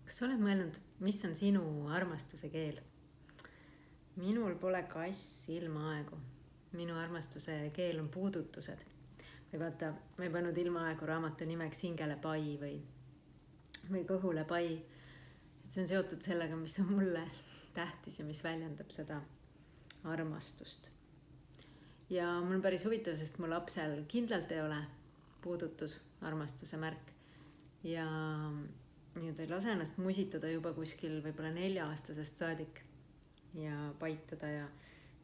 Kas sa oled mõelnud, mis on sinu armastuse keel? Minul pole kass ilmaaegu. Minu armastuse keel on puudutused. Või vaata, ma ei pannud ilmaaegu raamatu nimeks Hingele pai või Kõhule pai. Et see on seotud sellega, mis on mulle tähtis ja mis väljendab seda armastust. Ja mul on päris huvitav, sest mu lapsel kindlalt ei ole puudutus armastuse märk. Ja ta ei lase ennast musitada juba kuskil võib-olla 4-aastasest saadik ja paitada ja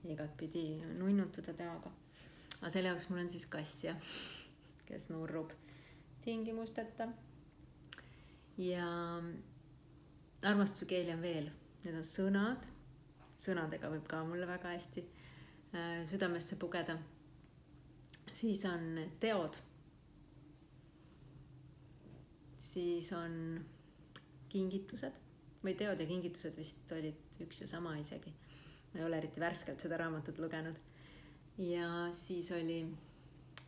igat pidi nunnutada peaga. Aga selle jaoks mul on siis kassja, kes nurrub tingimusteta. Ja armastuse keeli on veel. Need on sõnad. Sõnadega võib ka mulle väga hästi südamesse pugeda. Siis on teod. Siis on kingitused või teod ja kingitused vist olid üks ja sama isegi. Ma ei ole eriti värskelt seda raamatut lugenud. Ja siis oli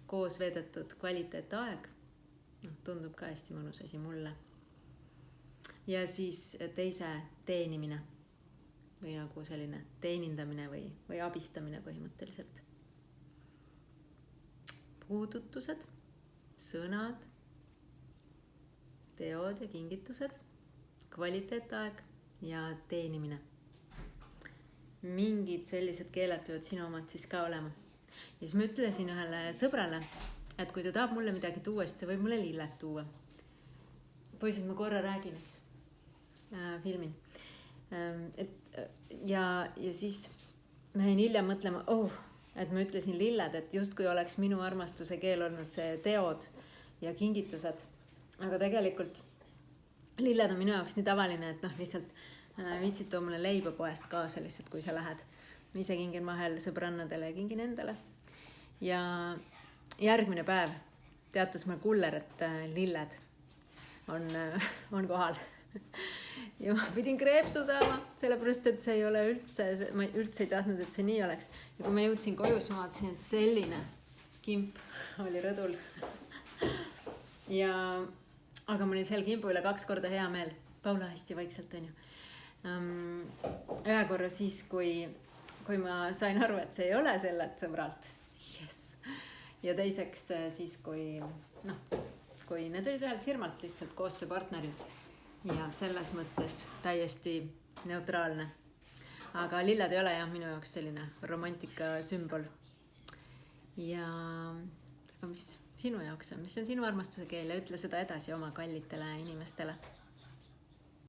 koos veedetud kvaliteetaeg. Tundub ka hästi mõnus asi mulle. Ja siis teise teenimine või nagu selline teenindamine või abistamine põhimõtteliselt. Puudutused, sõnad, teod ja kingitused, kvaliteetaeg ja teenimine. Mingid sellised keeled peavad sinu omad siis ka olema. Ja siis ma ütlesin ühele sõbrale, et kui ta tahab mulle midagi tuua, siis ta võib mulle lilled tuua. Poisid, ma korra räägin, eks, filmin. Ja siis ma jäin hiljem mõtlema, et ma ütlesin lilled, et justkui oleks minu armastuse keel olnud see teod ja kingitused. Aga tegelikult lilled on minu jaoks nii tavaline, et lihtsalt viitsid too mulle leiba poest kaasa lihtsalt, kui sa lähed. Ma ise kingin vahel sõbrannadele ja kingin endale. Ja järgmine päev teatas mulle kuller, et lilled on kohal. Ja ma pidin kreepsu saama, sellepärast, et see ei ole üldse, ma üldse ei tahtnud, et see nii oleks. Ja kui ma jõudsin koju, siis ma vaatasin, et selline kimp oli rõdul. Aga mul oli seal kimpu üle 2 korda hea meel. Paula hästi vaikselt on ju. Ühe korra siis, kui ma sain aru, et see ei ole sellelt sõbralt. Yes. Ja teiseks siis, kui need olid ühelt firmalt lihtsalt koostööpartnerid. Ja selles mõttes täiesti neutraalne. Aga lilled ei ole jah minu jaoks selline romantika sümbol. Ja aga mis sinu jaoks on? Mis on sinu armastuse keel ja ütle seda edasi oma kallitele inimestele.